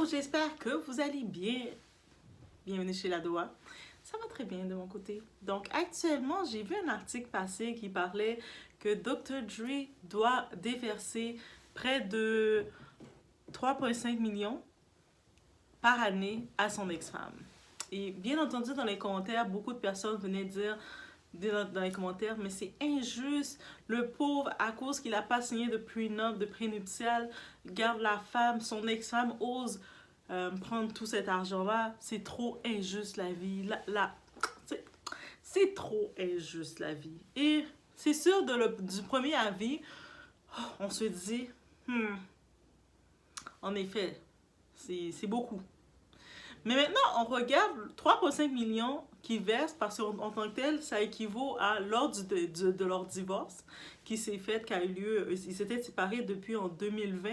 j'espère que vous allez bien. Bienvenue chez La Doua. Ça va très bien de mon côté. Donc actuellement, j'ai vu un article passer qui parlait que Dr. Dre doit déverser près de 3,5 millions par année à son ex-femme. Et bien entendu, dans les commentaires, beaucoup de personnes venaient dire dans les commentaires, mais c'est injuste, le pauvre, à cause qu'il n'a pas signé de prenup, de prénuptial, garde la femme, son ex-femme ose prendre tout cet argent-là. C'est trop injuste la vie. C'est trop injuste la vie. Et c'est sûr, du premier avis, on se dit, en effet, c'est beaucoup. Mais maintenant, on regarde 3,5 millions qu'ils versent parce qu'en tant que tel, ça équivaut à lors de leur divorce qui s'est fait, qui a eu lieu, ils s'étaient séparés depuis en 2020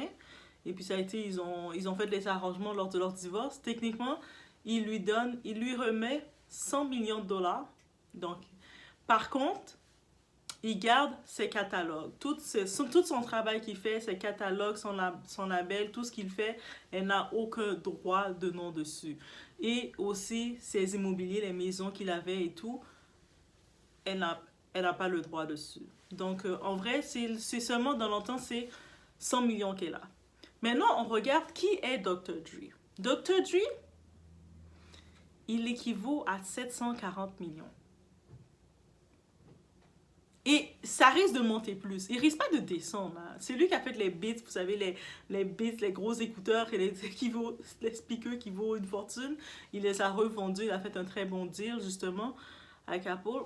et puis ça a été, ils ont fait les arrangements lors de leur divorce. Techniquement, il lui remet 100 millions de dollars. Donc, par contre, il garde ses catalogues. Tout son travail qu'il fait, ses catalogues, son label, tout ce qu'il fait, elle n'a aucun droit de nom dessus. Et aussi, ses immobiliers, les maisons qu'il avait et tout, elle n'a pas le droit dessus. Donc, en vrai, c'est seulement dans longtemps, c'est 100 millions qu'elle a. Maintenant, on regarde qui est Dr. Dre. Dr. Dre, il équivaut à 740 millions. Et ça risque de monter plus. Il risque pas de descendre. Hein. C'est lui qui a fait les beats, vous savez, les beats, les gros écouteurs et les speakers qui vaut une fortune. Il les a revendus. Il a fait un très bon deal, justement, avec Apple.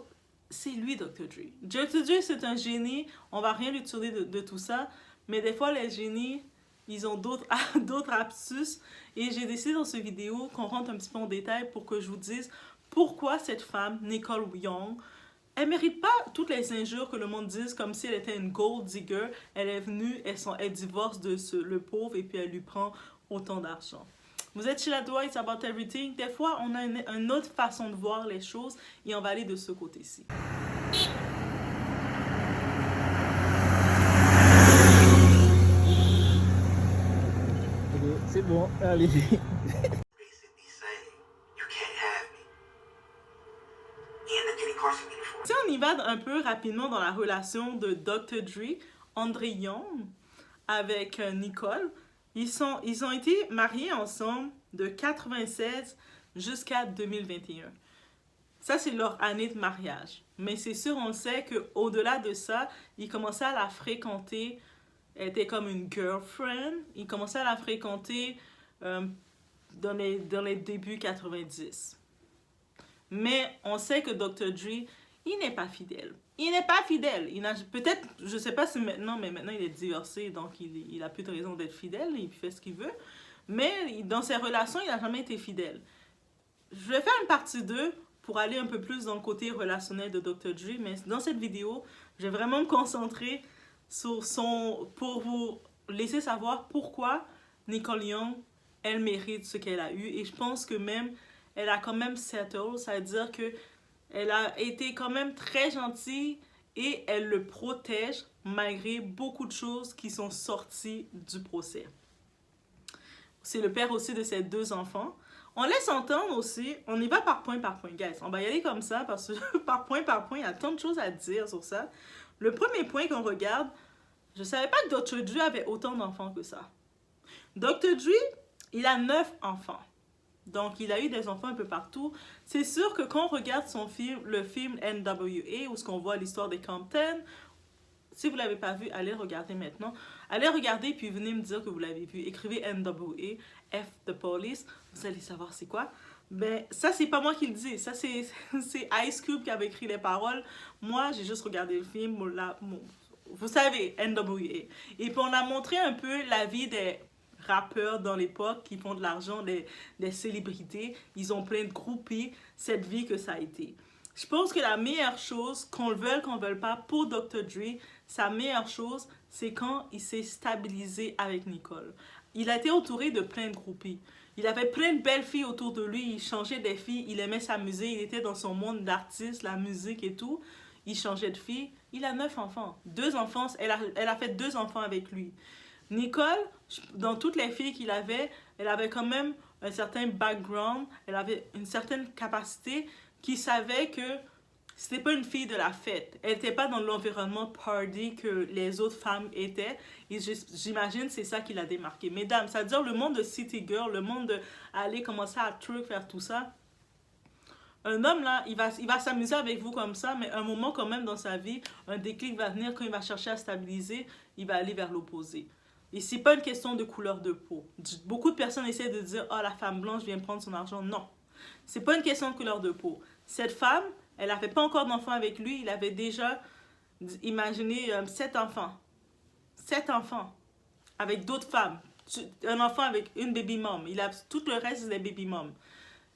C'est lui, Dr. Dre. Dr. Dre, c'est un génie. On va rien lui tourner de tout ça. Mais des fois, les génies, ils ont d'autres absus. Et j'ai décidé dans cette vidéo qu'on rentre un petit peu en détail pour que je vous dise pourquoi cette femme, Nicole Young, elle mérite pas toutes les injures que le monde dise comme si elle était une gold digger. Elle est venue, elle divorce de le pauvre et puis elle lui prend autant d'argent. Vous êtes chez La Doua, it's about everything. Des fois, on a une autre façon de voir les choses et on va aller de ce côté-ci. C'est bon, allez. Si on y va un peu rapidement dans la relation de Dr. Dre, Andre Young, avec Nicole, ils ont été mariés ensemble de 96 jusqu'à 2021. Ça, c'est leur année de mariage. Mais c'est sûr, on sait qu'au-delà de ça, ils commençaient à la fréquenter. Elle était comme une girlfriend. Ils commençaient à la fréquenter dans les débuts 90. Mais on sait que Dr. Dre, il n'est pas fidèle. Il n'est pas fidèle. Peut-être, je ne sais pas si maintenant, mais maintenant il est divorcé, donc il a plus de raison d'être fidèle, il fait ce qu'il veut. Mais dans ses relations, il n'a jamais été fidèle. Je vais faire une partie 2 pour aller un peu plus dans le côté relationnel de Dr. Dre, mais dans cette vidéo, je vais vraiment me concentrer sur pour vous laisser savoir pourquoi Nicole Young, elle mérite ce qu'elle a eu. Et je pense que même elle a quand même settled, ça veut dire que elle a été quand même très gentille et elle le protège malgré beaucoup de choses qui sont sorties du procès. C'est le père aussi de ses 2 enfants. On laisse entendre aussi, on y va par point, guys. On va y aller comme ça parce que par point, il y a tant de choses à dire sur ça. Le premier point qu'on regarde, je ne savais pas que Dr. Dre avait autant d'enfants que ça. Dr. Dre, il a 9 enfants. Donc, il a eu des enfants un peu partout. C'est sûr que quand on regarde le film NWA, où ce qu'on voit l'histoire des Compton, si vous ne l'avez pas vu, allez regarder maintenant. Allez regarder, puis venez me dire que vous l'avez vu. Écrivez NWA, F the Police, vous allez savoir c'est quoi. Ben, ça, c'est pas moi qui le dis. Ça, c'est Ice Cube qui avait écrit les paroles. Moi, j'ai juste regardé le film. Vous savez, NWA. Et puis, on a montré un peu la vie des rappeurs dans l'époque qui font de l'argent, des célébrités. Ils ont plein de groupies. Cette vie que ça a été. Je pense que la meilleure chose, qu'on le veuille, qu'on ne veuille pas, pour Dr. Dre, sa meilleure chose, c'est quand il s'est stabilisé avec Nicole. Il a été entouré de plein de groupies. Il avait plein de belles filles autour de lui. Il changeait des filles. Il aimait s'amuser. Il était dans son monde d'artiste, la musique et tout. Il changeait de filles. Il a 9 enfants. 2 enfants. Elle a fait 2 enfants avec lui. Nicole, dans toutes les filles qu'il avait, elle avait quand même un certain background, elle avait une certaine capacité qui savait que c'était pas une fille de la fête. Elle était pas dans l'environnement party que les autres femmes étaient. Et j'imagine c'est ça qui l'a démarqué. Mesdames, ça veut dire le monde de City Girl, le monde de aller commencer à truc, faire tout ça. Un homme là, il va s'amuser avec vous comme ça, mais un moment quand même dans sa vie, un déclic va venir quand il va chercher à stabiliser, il va aller vers l'opposé. Et c'est pas une question de couleur de peau. Beaucoup de personnes essaient de dire, oh la femme blanche vient prendre son argent. Non, c'est pas une question de couleur de peau. Cette femme, elle n'avait pas encore d'enfant avec lui, il avait déjà, imaginez, 7 enfants. 7 enfants avec d'autres femmes. Un enfant avec une baby mom. Il a tout le reste des baby moms.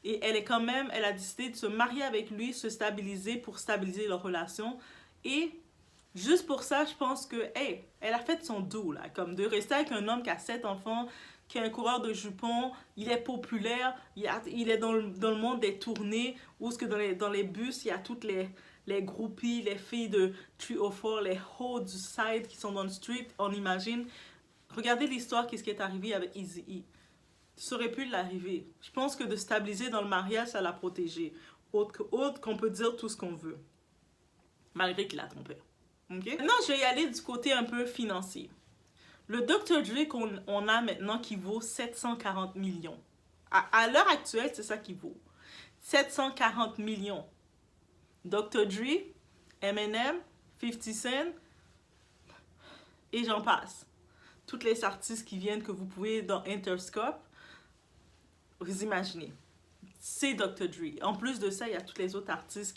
Et elle est quand même, elle a décidé de se marier avec lui, se stabiliser pour stabiliser leur relation. Et juste pour ça, je pense que, hey, elle a fait son dos, là. Comme de rester avec un homme qui a 7 enfants, qui est un coureur de jupons, il est populaire, il est dans le monde des tournées, où ce que dans les bus, il y a toutes les groupies, les filles de 304, les hoes du side qui sont dans le street, on imagine. Regardez l'histoire, qu'est-ce qui est arrivé avec Eazy-E. Ça aurait pu l'arriver. Je pense que de stabiliser dans le mariage, ça l'a protégé. Autre qu'on peut dire tout ce qu'on veut. Malgré qu'il a trompé. Okay? Maintenant, je vais y aller du côté un peu financier. Le Dr. Dre qu'on a maintenant qui vaut 740 millions. À l'heure actuelle, c'est ça qui vaut. 740 millions. Dr. Dre, Eminem, 50 Cent, et j'en passe. Toutes les artistes qui viennent que vous pouvez dans Interscope, vous imaginez. C'est Dr. Dre. En plus de ça, il y a tous les autres artistes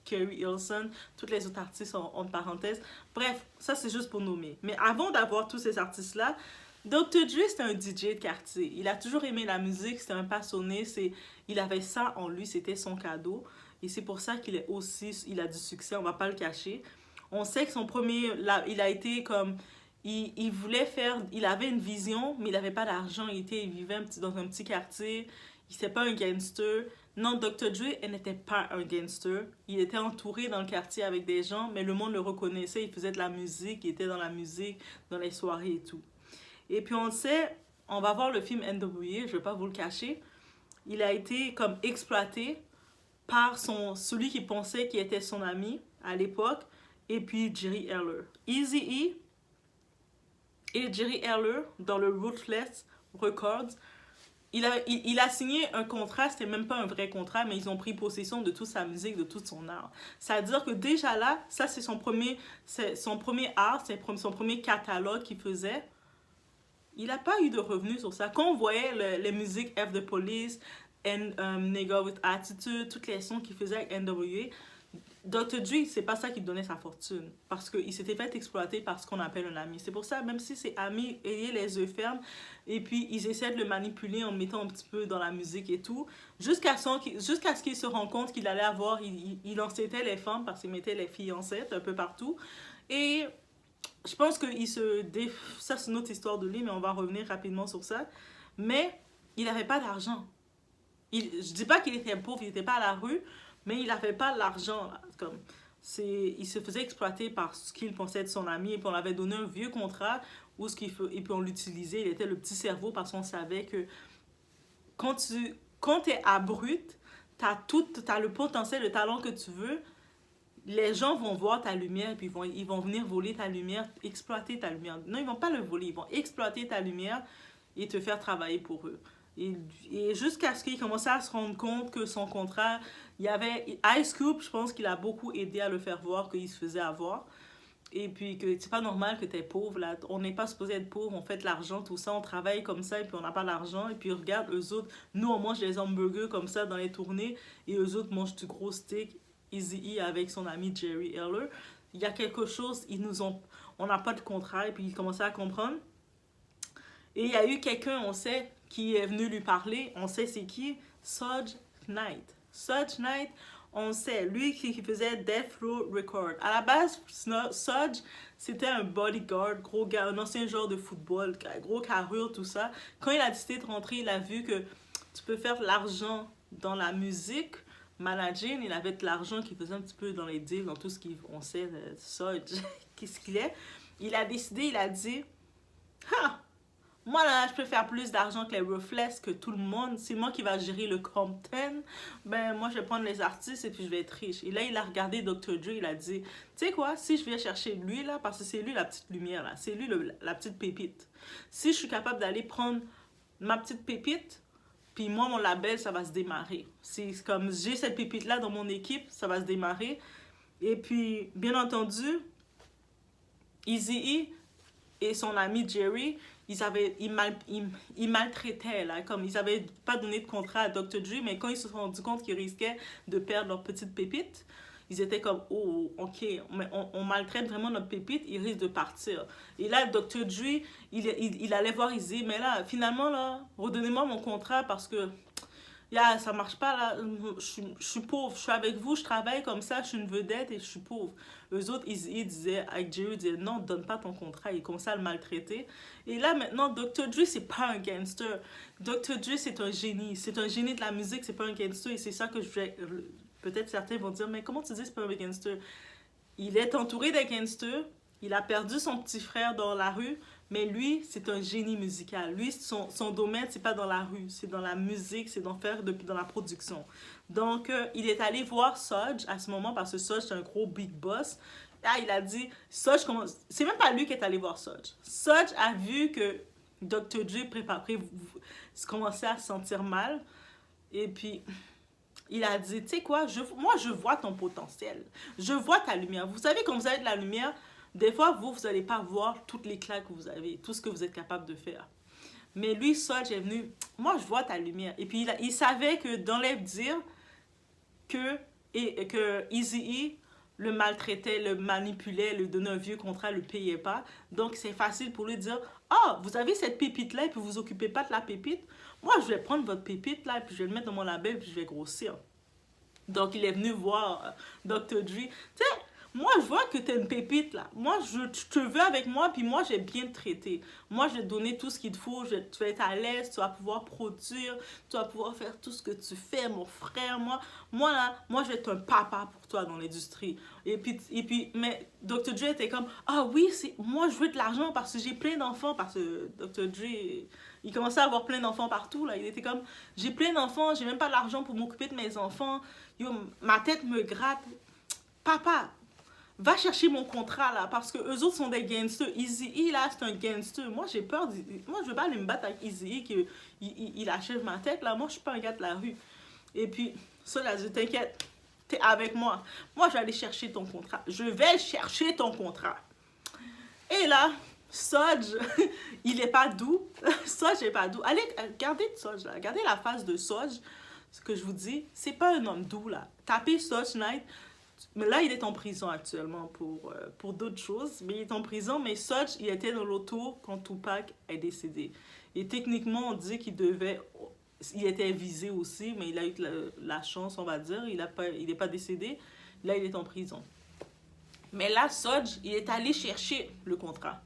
Kerry Hilson, tous les autres artistes entre parenthèses. Bref, ça c'est juste pour nommer. Mais avant d'avoir tous ces artistes-là, Dr. Dre, c'était un DJ de quartier. Il a toujours aimé la musique, c'était un passionné. Il avait ça en lui, c'était son cadeau. Et c'est pour ça qu'il il a du succès, on va pas le cacher. On sait que son premier, il a été comme... Il voulait faire... Il avait une vision, mais il n'avait pas d'argent. Il vivait dans un petit quartier. Il n'était pas un gangster. Non, Dr. Dre, elle n'était pas un gangster. Il était entouré dans le quartier avec des gens, mais le monde le reconnaissait. Il faisait de la musique, il était dans la musique, dans les soirées et tout. Et puis on le sait, on va voir le film NWA, je ne vais pas vous le cacher. Il a été comme exploité par celui qui pensait qu'il était son ami à l'époque, et puis Jerry Heller. Eazy-E et Jerry Heller, dans le Ruthless Records, il a signé un contrat, c'était même pas un vrai contrat, mais ils ont pris possession de toute sa musique, de tout son art. C'est-à-dire que déjà là, ça c'est son premier art, c'est son premier catalogue qu'il faisait. Il n'a pas eu de revenus sur ça. Quand on voyait les musiques F the Police, Nigga with Attitude, toutes les sons qu'il faisait avec NWA, Dr. Dre, c'est pas ça qui donnait sa fortune. Parce qu'il s'était fait exploiter par ce qu'on appelle un ami. C'est pour ça, même si c'est ami, ayez les yeux fermes. Et puis, ils essaient de le manipuler en le mettant un petit peu dans la musique et tout. Jusqu'à ce qu'il se rende compte qu'il allait avoir... Il enceintait les femmes parce qu'il mettait les filles enceintes un peu partout. Et je pense que ça, c'est une autre histoire de lui, mais on va revenir rapidement sur ça. Mais il n'avait pas d'argent. Je dis pas qu'il était pauvre, il n'était pas à la rue, mais il n'avait pas l'argent. Il se faisait exploiter par ce qu'il pensait de son ami, et puis on avait donné un vieux contrat, et puis on l'utilisait, il était le petit cerveau, parce qu'on savait que quand tu es abrupt, t'as le potentiel, le talent que tu veux, les gens vont voir ta lumière, et puis ils vont venir voler ta lumière, exploiter ta lumière. Non, ils vont pas le voler, ils vont exploiter ta lumière et te faire travailler pour eux. Et jusqu'à ce qu'il commençait à se rendre compte que son contrat, il y avait Ice Cube, je pense qu'il a beaucoup aidé à le faire voir qu'il se faisait avoir. Et puis que c'est pas normal que t'es pauvre, là. On n'est pas supposé être pauvre, on fait de l'argent, tout ça, on travaille comme ça et puis on n'a pas d'argent. Et puis regarde, eux autres, nous on mange des hamburgers comme ça dans les tournées et eux autres mangent du gros steak. Eazy-E avec son ami Jerry Heller. Il y a quelque chose, on n'a pas de contrat et puis il commençait à comprendre. Et il y a eu quelqu'un, on sait, qui est venu lui parler. On sait c'est qui? Suge Knight. Suge Knight, on sait, lui qui faisait Death Row Record. À la base, Suge, c'était un bodyguard, gros gars, un ancien joueur de football, gros carrure, tout ça. Quand il a décidé de rentrer, il a vu que tu peux faire de l'argent dans la musique. Managing, il avait de l'argent qu'il faisait un petit peu dans les deals, dans tout ce qu'on sait, Suge, qu'est-ce qu'il est. Il a décidé, il a dit... Ha! Moi, là, je peux faire plus d'argent que les Ruthless, que tout le monde. C'est moi qui va gérer le Compton. Ben, moi, je vais prendre les artistes et puis je vais être riche. Et là, il a regardé Dr. Dre, il a dit, tu sais quoi, si je viens chercher lui, là, parce que c'est lui la petite lumière, là, c'est lui la petite pépite. Si je suis capable d'aller prendre ma petite pépite, puis moi, mon label, ça va se démarrer. C'est comme, j'ai cette pépite-là dans mon équipe, ça va se démarrer. Et puis, bien entendu, Eazy-E et son ami Jerry, ils maltraitaient, là, comme ils n'avaient pas donné de contrat à Dr. Dre, mais quand ils se sont rendus compte qu'ils risquaient de perdre leur petite pépite, ils étaient comme, oh, ok, mais on maltraite vraiment notre pépite, il risque de partir. Et là, Dr. Dre, il allait voir Izzy, mais là, finalement, là, redonnez-moi mon contrat parce que ça marche pas là, je suis pauvre, je suis avec vous, je travaille comme ça, je suis une vedette et je suis pauvre. Eux autres, ils disaient, avec Jerry, ils disaient non, donne pas ton contrat, ils commençaient à le maltraiter. Et là maintenant, Dr. Dre, c'est pas un gangster. Dr. Dre, c'est un génie de la musique, c'est pas un gangster et c'est ça que je vais. Peut-être certains vont dire, mais comment tu dis c'est pas un gangster? Il est entouré des gangsters, il a perdu son petit frère dans la rue, mais lui, c'est un génie musical. Lui, son domaine, c'est pas dans la rue, c'est dans la musique, c'est dans la production. Donc, il est allé voir Sodge à ce moment, parce que Sodge, c'est un gros big boss. Là, il a dit, Sodge, c'est même pas lui qui est allé voir Sodge. Sodge a vu que Dr. Dre commençait à se sentir mal. Et puis, il a dit, tu sais quoi, moi je vois ton potentiel. Je vois ta lumière. Vous savez, quand vous avez de la lumière, des fois, vous n'allez pas voir toutes les claques que vous avez, tout ce que vous êtes capable de faire. Mais lui, seul, est venu, moi je vois ta lumière. Et puis, il savait que dans les dire que Eazy-E le maltraitait, le manipulait, lui donnait un vieux contrat, le payait pas. Donc, c'est facile pour lui de dire, ah, oh, vous avez cette pépite-là et puis vous occupez pas de la pépite. Moi, je vais prendre votre pépite là et puis je vais le mettre dans mon label et puis je vais grossir. Donc, il est venu voir Dr. Dre. Tu sais, moi, je vois que tu es une pépite, là. Moi, je te veux avec moi, puis moi, j'ai bien te traiter. Moi, je vais te donner tout ce qu'il te faut. Tu vas être à l'aise, tu vas pouvoir produire, tu vas pouvoir faire tout ce que tu fais, mon frère. Moi, je vais être un papa pour toi dans l'industrie. Mais Dr. Dre était comme, ah oui, moi, je veux de l'argent parce que j'ai plein d'enfants. Parce que Dr. Dre, il commençait à avoir plein d'enfants partout, là. Il était comme, j'ai plein d'enfants, j'ai même pas l'argent pour m'occuper de mes enfants. Yo, ma tête me gratte. Papa, va chercher mon contrat là, parce que eux autres sont des gangsters. Eazy-E là, c'est un gangster. Moi, j'ai peur. Moi, je veux pas aller me battre avec Eazy-E qu'il achève ma tête là. Moi, je suis pas un gars de la rue. Et puis, ça là, je t'inquiète, t'es avec moi. Moi, je vais aller chercher ton contrat. Je vais chercher ton contrat. Et là, Sodge, il est pas doux. Sodge est pas doux. Allez, regardez Sodge là. Regardez la face de Sodge. Ce que je vous dis, c'est pas un homme doux là. Tapez Sodge Knight. Mais là, il est en prison actuellement pour d'autres choses. Mais il est en prison, mais Sodge, il était dans l'auto quand Tupac est décédé. Et techniquement, on dit qu'il devait... Il était visé aussi, mais il a eu la chance, on va dire. Il n'est pas décédé. Là, il est en prison. Mais là, Sodge, il est allé chercher le contrat.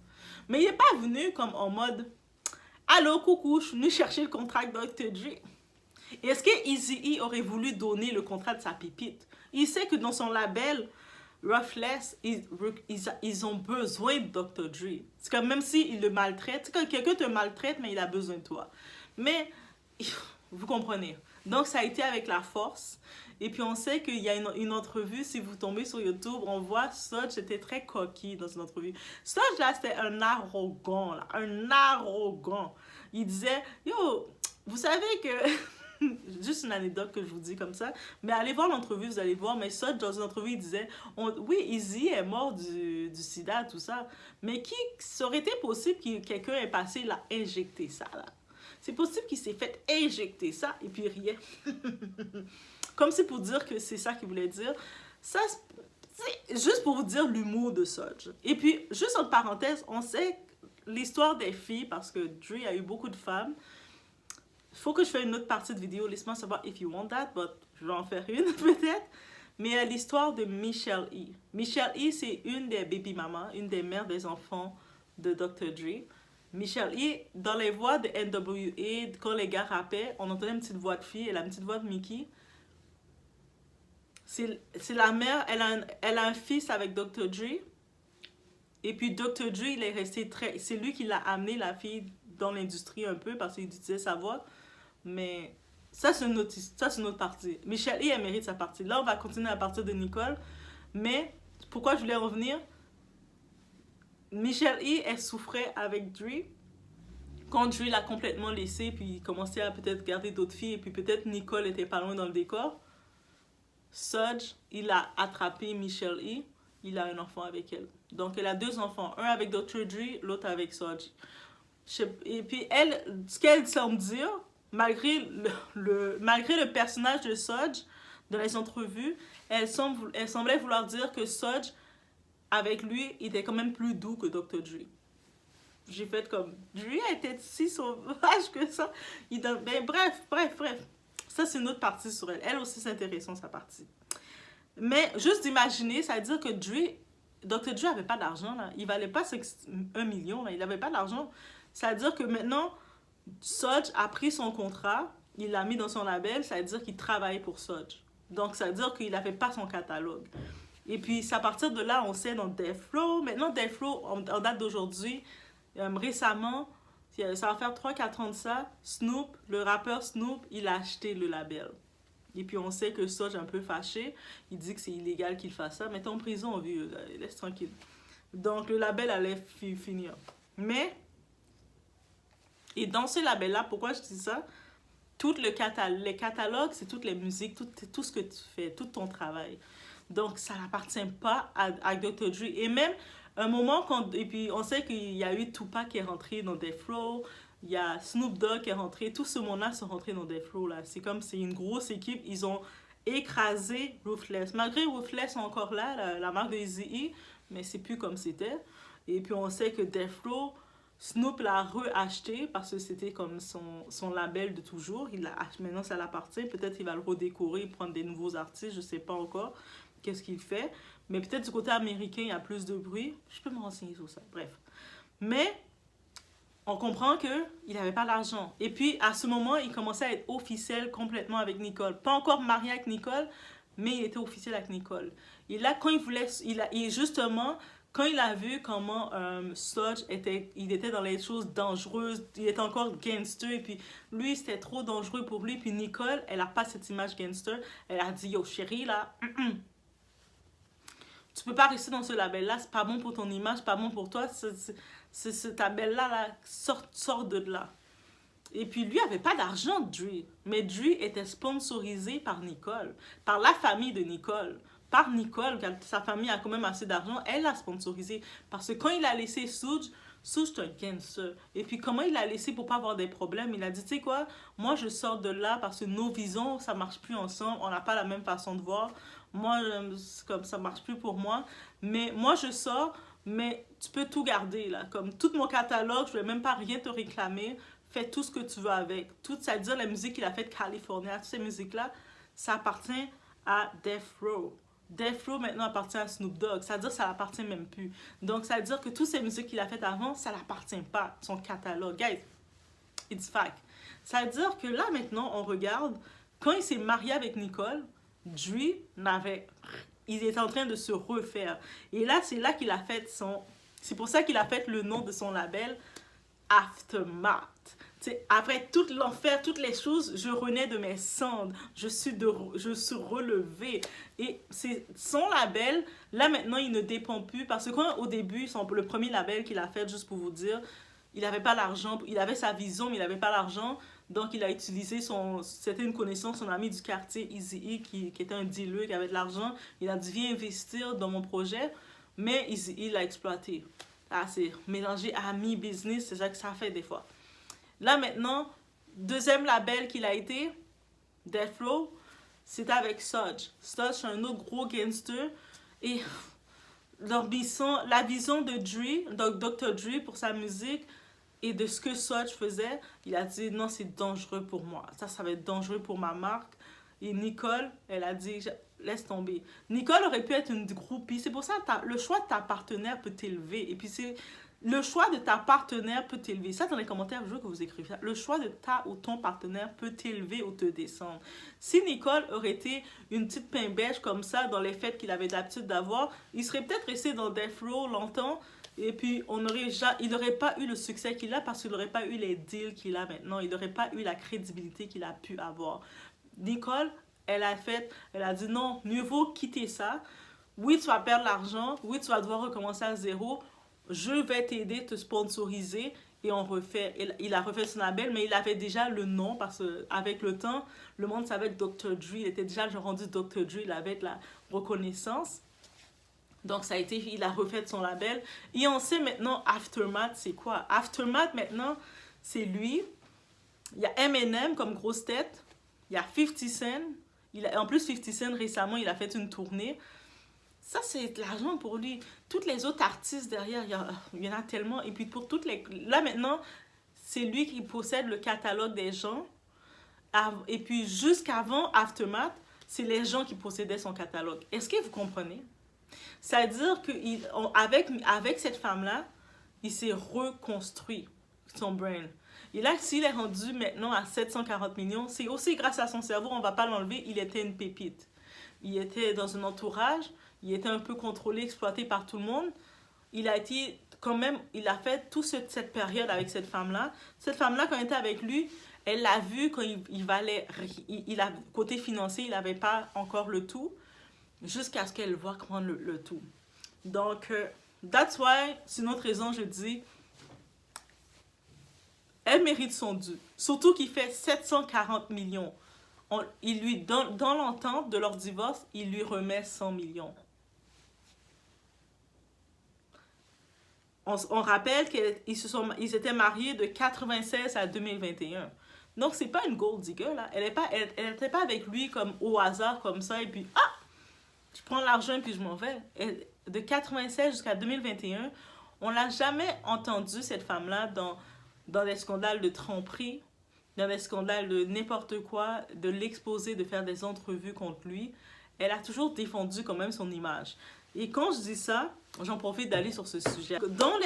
Mais il n'est pas venu comme en mode « Allô, coucou, je suis venu chercher le contrat de Dr. Dre. » Est-ce que Eazy-E aurait voulu donner le contrat de sa pépite? Il sait que dans son label, Ruthless, ils ont besoin de Dr. Dre. C'est comme même s'il le maltraite. C'est comme quelqu'un te maltraite, mais il a besoin de toi. Mais, vous comprenez. Donc, ça a été avec la force. Et puis, on sait qu'il y a une entrevue, si vous tombez sur YouTube, on voit Sodge était très coquille dans une entrevue. Sodge, là, c'était un arrogant, là. Un arrogant. Il disait, yo, vous savez que... Juste une anecdote que je vous dis comme ça. Mais allez voir l'entrevue, vous allez voir. Mais Sodge, dans une entrevue, il disait, oui, Eazy est mort du sida, tout ça. Mais ça aurait été possible que quelqu'un ait passé, il a injecté ça, là. C'est possible qu'il s'est fait injecter ça et puis rien. Comme c'est pour dire que c'est ça qu'il voulait dire. Ça, c'est juste pour vous dire l'humour de Sodge. Et puis, juste en parenthèse, on sait l'histoire des filles, parce que Dre a eu beaucoup de femmes. Il faut que je fasse une autre partie de vidéo. Laisse-moi savoir if you want that, but je vais en faire une peut-être. Mais l'histoire de Michelle E. Michelle E, c'est une des baby mamas, une des mères des enfants de Dr. Dre. Michelle E, dans les voix de NWA, quand les gars rappaient, on entendait une petite voix de fille et la petite voix de Mickey. C'est la mère, elle a un fils avec Dr. Dre. Et puis Dr. Dre, il est resté très... C'est lui qui l'a amené, la fille, dans l'industrie un peu, parce qu'il utilisait sa voix. Mais ça, c'est une autre partie. Michelle E, elle mérite sa partie. Là, on va continuer à partir de Nicole. Mais pourquoi je voulais revenir? Michelle E, elle souffrait avec Dre. Quand Dre l'a complètement laissé, puis il commençait à peut-être garder d'autres filles, et puis peut-être Nicole était pas loin dans le décor, Sudge, il a attrapé Michelle E. Il a un enfant avec elle. Donc, elle a 2 enfants. Un avec Dr. Dre, l'autre avec Sudge. Et puis, elle, ce qu'elle semble dire, malgré malgré le personnage de Sudge, dans les entrevues, elle semblait vouloir dire que Sudge, avec lui, était quand même plus doux que Dr. Dre. J'ai fait comme, Dre était si sauvage que ça. Ben, bref. Ça, c'est une autre partie sur elle. Elle aussi, c'est intéressant, sa partie. Mais juste d'imaginer, ça veut dire que Dr. Dre n'avait pas d'argent, là. Il valait pas 1 million, là. Il n'avait pas d'argent. Ça veut dire que maintenant, Sudge a pris son contrat, il l'a mis dans son label, ça veut dire qu'il travaille pour Sudge. Donc, ça veut dire qu'il n'avait pas son catalogue. Et puis, c'est à partir de là, on sait dans Death Row. Maintenant, Death Row, en date d'aujourd'hui, récemment, ça va faire 3-4 ans de ça, Snoop, le rappeur Snoop, il a acheté le label. Et puis on sait que Sudge est un peu fâché, il dit que c'est illégal qu'il fasse ça, mais t'es en prison, vieux, laisse tranquille. Donc le label allait finir. Mais, et dans ce label-là, pourquoi je dis ça? Tout les catalogues, c'est toutes les musiques, tout ce que tu fais, tout ton travail. Donc ça n'appartient pas à Dr. Dre. Et même, un moment, et puis on sait qu'il y a eu Tupac qui est rentré dans Death Row, il y a Snoop Dogg qui est rentré, tout ce monde-là sont rentrés dans Death Row, là. C'est comme, c'est une grosse équipe, ils ont écrasé Ruthless. Malgré Ruthless encore là, la marque de Eazy-E, mais c'est plus comme c'était. Et puis on sait que Death Row, Snoop l'a reacheté parce que c'était comme son label de toujours. Maintenant ça l'appartient, peut-être il va le redécorer, prendre des nouveaux artistes, je sais pas encore qu'est-ce qu'il fait. Mais peut-être du côté américain, il y a plus de bruit. Je peux me renseigner sur ça. Bref. Mais on comprend qu'il n'avait pas l'argent. Et puis, à ce moment, il commençait à être officiel complètement avec Nicole. Pas encore marié avec Nicole, mais il était officiel avec Nicole. Et là, quand il voulait... justement, quand il a vu comment Sudge il était dans les choses dangereuses, il était encore gangster, et puis lui, c'était trop dangereux pour lui. Puis Nicole, elle n'a pas cette image gangster. Elle a dit, yo, chérie, là... Tu peux pas rester dans ce label-là, c'est pas bon pour ton image, pas bon pour toi. Ce label-là, là, sort de là. Et puis lui avait pas d'argent, Dre. Mais Dre était sponsorisé par Nicole, par la famille de Nicole. Par Nicole, quand sa famille a quand même assez d'argent, elle l'a sponsorisé. Parce que quand il a laissé Sudge est un gangster. Et puis comment il l'a laissé pour pas avoir des problèmes? Il a dit, tu sais quoi, moi je sors de là parce que nos visions, ça marche plus ensemble, on n'a pas la même façon de voir. Moi, comme ça marche plus pour moi. Mais moi, je sors, mais tu peux tout garder, là. Comme tout mon catalogue, je vais même pas rien te réclamer. Fais tout ce que tu veux avec. Tout, c'est-à-dire la musique qu'il a faite California, toutes ces musiques-là, ça appartient à Death Row. Death Row maintenant appartient à Snoop Dogg. C'est-à-dire que ça l'appartient même plus. Donc, ça veut dire que toutes ces musiques qu'il a faites avant, ça l'appartient pas, son catalogue. Guys, it's fact. Ça veut dire que là, maintenant, on regarde, quand il s'est marié avec Nicole, Dre il est en train de se refaire. Et là, c'est là qu'il a fait c'est pour ça qu'il a fait le nom de son label Aftermath. T'sais, après tout l'enfer, toutes les choses, je renais de mes cendres. Je suis relevé. Et c'est son label, là maintenant, il ne dépend plus. Parce que quand au début, le premier label qu'il a fait, juste pour vous dire, il n'avait pas l'argent. Il avait sa vision, mais il n'avait pas l'argent. Donc, il a utilisé c'était une connaissance, son ami du quartier, Eazy-E, qui était un dealer, qui avait de l'argent. Il a dit, viens investir dans mon projet. Mais Eazy-E l'a exploité. Ah, c'est mélanger amis, business, c'est ça que ça fait des fois. Là, maintenant, deuxième label qu'il a été, Death Row, c'était avec Sudge. Sudge, c'est un autre gros gangster. Et la vision de Dre, donc Dr. Dre, pour sa musique, et de ce que Sudge faisait, il a dit non, c'est dangereux pour moi. Ça va être dangereux pour ma marque. Et Nicole, elle a dit laisse tomber. Nicole aurait pu être une groupie. C'est pour ça que le choix de ta partenaire peut t'élever. Et puis le choix de ta partenaire peut t'élever. Ça, dans les commentaires, je veux que vous écrivez ça. Le choix de ta ou ton partenaire peut t'élever ou te descendre. Si Nicole aurait été une petite pain beige comme ça, dans les fêtes qu'il avait l'habitude d'avoir, il serait peut-être resté dans Death Row longtemps. Et puis, il n'aurait pas eu le succès qu'il a parce qu'il n'aurait pas eu les deals qu'il a maintenant. Il n'aurait pas eu la crédibilité qu'il a pu avoir. Nicole, elle a dit non, mieux vaut quitter ça. Oui, tu vas perdre l'argent. Oui, tu vas devoir recommencer à zéro. Je vais t'aider, te sponsoriser. Et on refait. Il a refait son label, mais il avait déjà le nom parce qu'avec le temps, le monde savait que Dr. Dre, il était déjà rendu Dr. Dre, il avait de la reconnaissance. Donc, il a refait son label. Et on sait maintenant, Aftermath, c'est quoi? Aftermath, maintenant, c'est lui. Il y a Eminem comme grosse tête. Il y a 50 Cent. En plus, 50 Cent, récemment, il a fait une tournée. Ça, c'est de l'argent pour lui. Toutes les autres artistes derrière, il y en a tellement. Et puis, pour toutes les... Là, maintenant, c'est lui qui possède le catalogue des gens. Et puis, jusqu'avant Aftermath, c'est les gens qui possédaient son catalogue. Est-ce que vous comprenez? C'est-à-dire qu'avec cette femme-là, il s'est reconstruit son brain. Et là, s'il est rendu maintenant à 740 millions, c'est aussi grâce à son cerveau, on ne va pas l'enlever, il était une pépite. Il était dans un entourage, il était un peu contrôlé, exploité par tout le monde. Il a été quand même, il a fait toute cette période avec cette femme-là. Cette femme-là, quand elle était avec lui, elle l'a vu quand côté financier, il n'avait pas encore le tout, jusqu'à ce qu'elle voit prendre le tout. Donc, that's why, c'est une autre raison, je dis, elle mérite son dû. Surtout qu'il fait 740 millions. Dans l'entente de leur divorce, il lui remet 100 millions. On rappelle qu'ils étaient mariés de 96 à 2021. Donc, c'est pas une gold digger, là. Elle n'était pas avec lui comme au hasard, comme ça, et puis, je prends l'argent et puis je m'en vais. De 96 jusqu'à 2021, on n'a jamais entendu cette femme-là dans des scandales de tromperie, dans des scandales de n'importe quoi, de l'exposer, de faire des entrevues contre lui. Elle a toujours défendu quand même son image. Et quand je dis ça, j'en profite d'aller sur ce sujet. Dans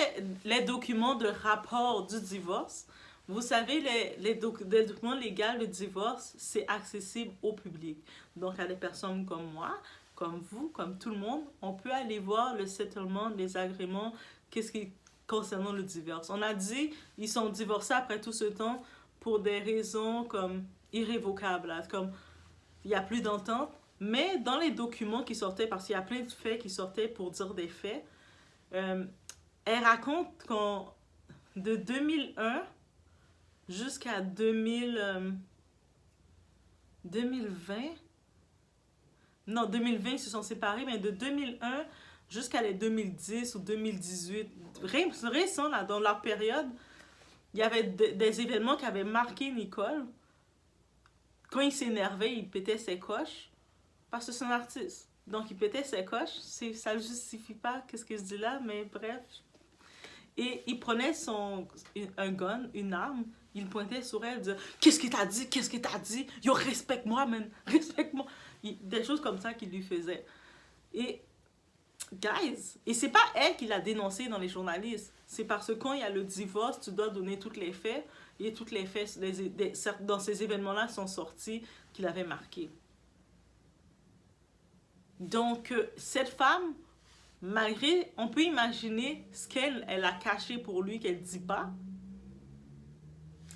les documents de rapport du divorce, vous savez, les documents légaux de divorce, c'est accessible au public. Donc, à des personnes comme moi, comme vous, comme tout le monde, on peut aller voir le settlement, les agréments, qu'est-ce qui concernant le divorce. On a dit, ils sont divorcés après tout ce temps pour des raisons comme irrévocables, là, comme il n'y a plus d'entente. Mais dans les documents qui sortaient, parce qu'il y a plein de faits qui sortaient pour dire des faits, elle raconte de 2001 jusqu'à 2020, non, 2020, ils se sont séparés, mais de 2001 jusqu'à les 2010 ou 2018, récent, là, dans leur période, il y avait des événements qui avaient marqué Nicole. Quand il s'énervait, il pétait ses coches, parce que c'est un artiste. Donc, il pétait ses coches. Ça ne justifie pas ce que je dis là, mais bref. Et il prenait un gun, une arme, il pointait sur elle, il disait « Qu'est-ce qu'il t'a dit? Qu'est-ce qu'il t'a dit? Yo, respecte-moi, man! Respecte-moi! » Des choses comme ça qu'il lui faisait. Et, guys, et c'est pas elle qui l'a dénoncé dans les journalistes. C'est parce que quand il y a le divorce, tu dois donner tous les faits. Et tous les faits dans ces événements-là sont sortis qu'il avait marqué. Donc, cette femme, malgré, on peut imaginer ce qu'elle a caché pour lui, qu'elle ne dit pas,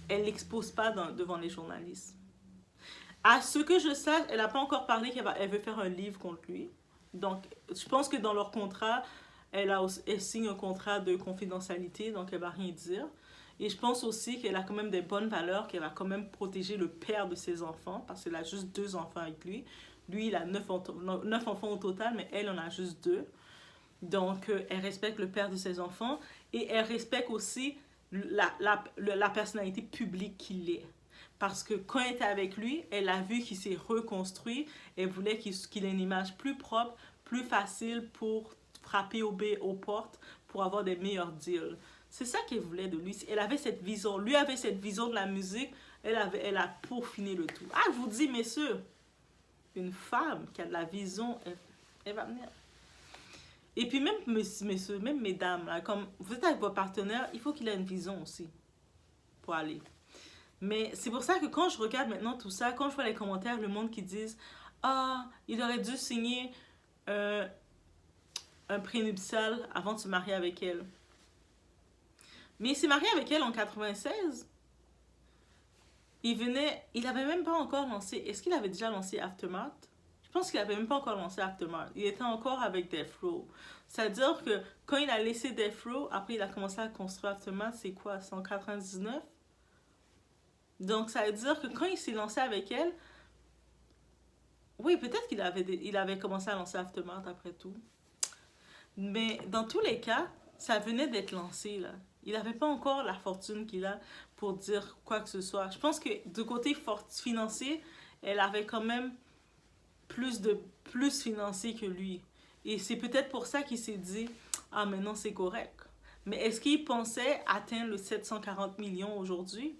elle ne l'expose pas devant les journalistes. À ce que je sache, elle n'a pas encore parlé qu'elle veut faire un livre contre lui. Donc, je pense que dans leur contrat, elle signe un contrat de confidentialité, donc elle ne va rien dire. Et je pense aussi qu'elle a quand même des bonnes valeurs, qu'elle va quand même protéger le père de ses enfants, parce qu'elle a juste 2 enfants avec lui. Lui, il a 9 enfants au total, mais elle en a juste 2. Donc, elle respecte le père de ses enfants et elle respecte aussi la personnalité publique qu'il est. Parce que quand elle était avec lui, elle a vu qu'il s'est reconstruit. Elle voulait qu'il ait une image plus propre, plus facile pour frapper aux portes, pour avoir des meilleurs deals. C'est ça qu'elle voulait de lui. Elle avait cette vision. Lui avait cette vision de la musique. Elle a peaufiné le tout. Ah, je vous dis, messieurs, une femme qui a de la vision, elle va venir. Et puis même, messieurs, même mesdames, là, comme vous êtes avec votre partenaire, il faut qu'il ait une vision aussi pour aller. Mais c'est pour ça que quand je regarde maintenant tout ça, quand je vois les commentaires, le monde qui disent « Ah, il aurait dû signer un prénuptial avant de se marier avec elle. » Mais il s'est marié avec elle en 96. Il avait même pas encore lancé, est-ce qu'il avait déjà lancé Aftermath? Je pense qu'il avait même pas encore lancé Aftermath. Il était encore avec Death Row. C'est-à-dire que quand il a laissé Death Row, après il a commencé à construire Aftermath, c'est quoi, 199? Donc ça veut dire que quand il s'est lancé avec elle, oui, peut-être il avait commencé à lancer Aftermath après tout. Mais dans tous les cas, ça venait d'être lancé, là. Il n'avait pas encore la fortune qu'il a pour dire quoi que ce soit. Je pense que du côté financier, elle avait quand même plus financier que lui. Et c'est peut-être pour ça qu'il s'est dit, ah, maintenant c'est correct. Mais est-ce qu'il pensait atteindre le 740 millions aujourd'hui?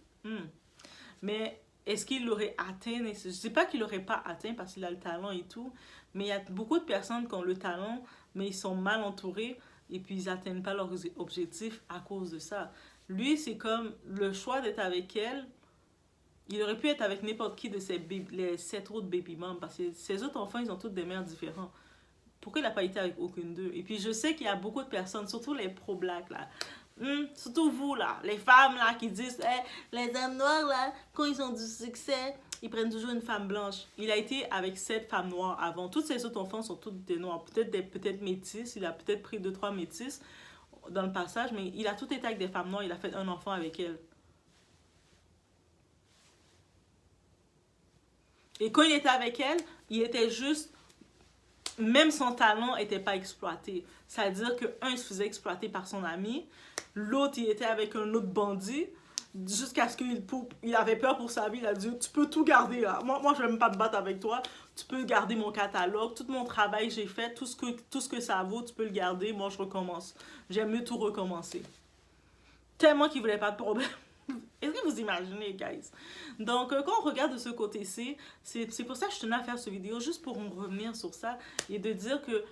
Mais est-ce qu'il l'aurait atteint? Je ne sais pas qu'il l'aurait pas atteint parce qu'il a le talent et tout, mais il y a beaucoup de personnes qui ont le talent, mais ils sont mal entourés et puis ils n'atteignent pas leurs objectifs à cause de ça. Lui, c'est comme le choix d'être avec elle. Il aurait pu être avec n'importe qui de les 7 autres baby moms parce que ces autres enfants, ils ont tous des mères différentes. Pourquoi il n'a pas été avec aucune d'eux? Et puis je sais qu'il y a beaucoup de personnes, surtout les pro-black là, surtout vous là, les femmes là qui disent hey, les hommes noirs là, quand ils ont du succès, ils prennent toujours une femme blanche. Il a été avec 7 femmes noires avant. Toutes ces autres enfants sont toutes des noirs. Peut-être métis. Il a peut-être pris 2-3 métis dans le passage, mais il a tout été avec des femmes noires. Il a fait un enfant avec elles. Et quand il était avec elle, il était juste... Même son talent n'était pas exploité. C'est-à-dire que un, il se faisait exploiter par son ami. L'autre, il était avec un autre bandit. Jusqu'à ce qu'il avait peur pour sa vie. Il a dit, tu peux tout garder là. Moi je ne vais même pas me battre avec toi. Tu peux garder mon catalogue. Tout mon travail que j'ai fait, tout ce que ça vaut, tu peux le garder. Moi, je recommence. J'aime mieux tout recommencer. Tellement qu'il ne voulait pas de problème. Est-ce que vous imaginez, guys? Donc, quand on regarde de ce côté-ci, c'est pour ça que je tenais à faire cette vidéo, juste pour revenir sur ça et de dire que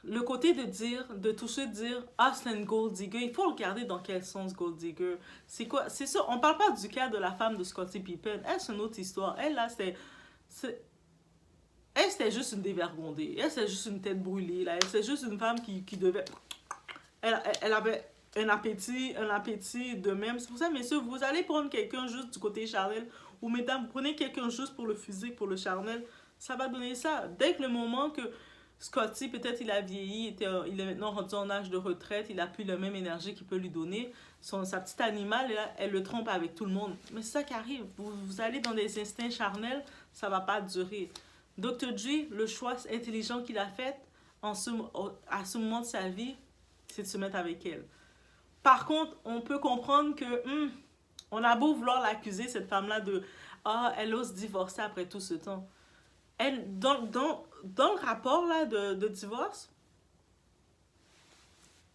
le côté de dire, de toucher, de dire « Ah, c'est une gold digger », il faut regarder dans quel sens gold digger. C'est quoi? C'est ça, on parle pas du cas de la femme de Scottie Pippen. Elle, c'est une autre histoire. Elle, là, elle, c'était juste une dévergondée. Elle, c'est juste une tête brûlée. Là. Elle, c'est juste une femme qui devait... Elle avait un appétit de même. C'est pour ça, messieurs, vous allez prendre quelqu'un juste du côté charnel, ou mesdames, vous prenez quelqu'un juste pour le physique, pour le charnel, ça va donner ça. Dès que le moment que Scottie, peut-être il a vieilli, il est maintenant rendu en âge de retraite, il n'a plus la même énergie qu'il peut lui donner, sa petite animale, elle le trompe avec tout le monde. Mais c'est ça qui arrive. Vous allez dans des instincts charnels, ça ne va pas durer. Dr. Dre, le choix intelligent qu'il a fait à ce moment de sa vie, c'est de se mettre avec elle. Par contre, on peut comprendre que on a beau vouloir l'accuser, cette femme-là, de ah, elle ose divorcer après tout ce temps. Elle, dans le rapport là, de divorce,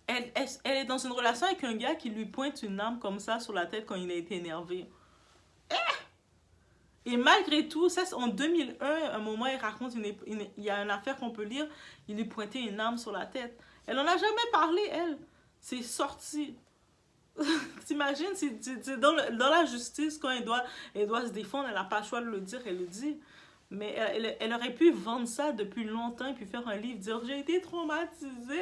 elle est dans une relation avec un gars qui lui pointe une arme comme ça sur la tête quand il a été énervé. Et malgré tout, ça, en 2001, à un moment, il raconte, il y a une affaire qu'on peut lire, il lui pointait une arme sur la tête. Elle n'en a jamais parlé, elle. C'est sorti. T'imagines, c'est dans la justice, quand elle doit se défendre, elle n'a pas le choix de le dire, elle le dit. Mais elle aurait pu vendre ça depuis longtemps et puis faire un livre, dire j'ai été traumatisée,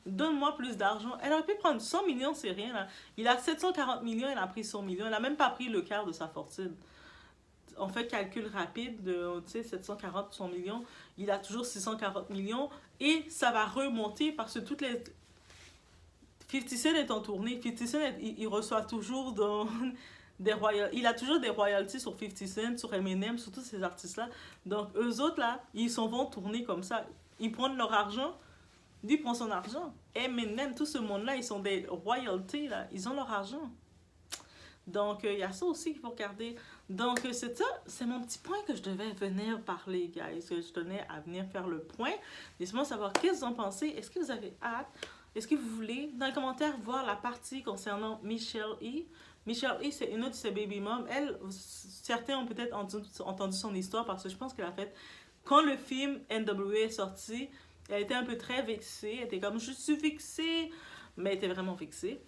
donne-moi plus d'argent. Elle aurait pu prendre 100 millions, c'est rien. Là. Il a 740 millions, elle a pris 100 millions. Elle n'a même pas pris le quart de sa fortune. On fait calcul rapide de 740, 100 millions. Il a toujours 640 millions et ça va remonter parce que toutes les... 50 Cent est en tournée. 50 Cent, il reçoit toujours il a toujours des royalties sur 50 Cent, sur Eminem, sur tous ces artistes-là. Donc, eux autres, là, ils s'en vont tourner comme ça. Ils prennent leur argent, lui prend son argent. Eminem, tout ce monde-là, ils sont des royalties, là. Ils ont leur argent. Donc, il y a ça aussi qu'il faut regarder. Donc, c'est ça, c'est mon petit point que je devais venir parler, guys. Que je tenais à venir faire le point. Laissez-moi savoir qu'est-ce que vous en pensez. Est-ce que vous avez hâte? Est-ce que vous voulez, dans les commentaires, voir la partie concernant Michelle E? Michelle E, c'est une autre de ses baby moms. Elle, certains ont peut-être entendu son histoire parce que je pense qu'elle a fait... Quand le film NWA est sorti, elle était un peu très vexée. Elle était comme, je suis vexée. Mais elle était vraiment vexée.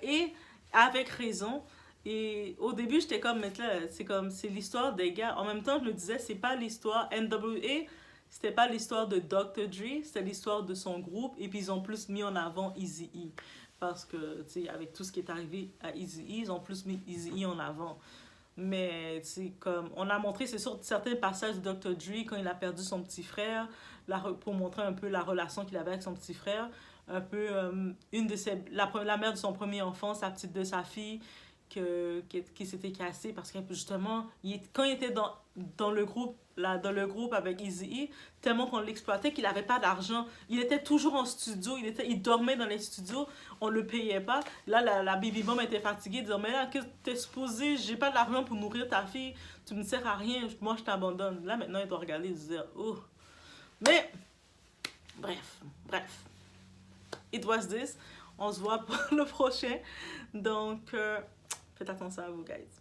Et avec raison. Et au début, j'étais comme, mais là, c'est l'histoire des gars. En même temps, je me disais, c'est pas l'histoire NWA... C'était pas l'histoire de Dr. Dre, c'était l'histoire de son groupe. Et puis, ils ont plus mis en avant Eazy-E. parce que, tu sais, avec tout ce qui est arrivé à Eazy-E, ils ont plus mis Eazy-E en avant. Mais, tu sais, comme, on a montré, c'est sûr, certains passages de Dr. Dre quand il a perdu son petit frère, pour montrer un peu la relation qu'il avait avec son petit frère. Un peu, la mère de son premier enfant, sa petite de sa fille, qui s'était cassée parce que justement, quand il était dans le groupe, dans le groupe avec Eazy-E, tellement qu'on l'exploitait qu'il n'avait pas d'argent. Il était toujours en studio, il dormait dans les studios, on le payait pas. Là, la baby mom était fatiguée, disant, mais là, que t'es supposé, j'ai pas d'argent pour nourrir ta fille, tu ne sers à rien, moi je t'abandonne. Là, maintenant, il doit regarder et se dire, oh. Mais, bref. It was this. On se voit pour le prochain. Donc, faites attention à vous, guys.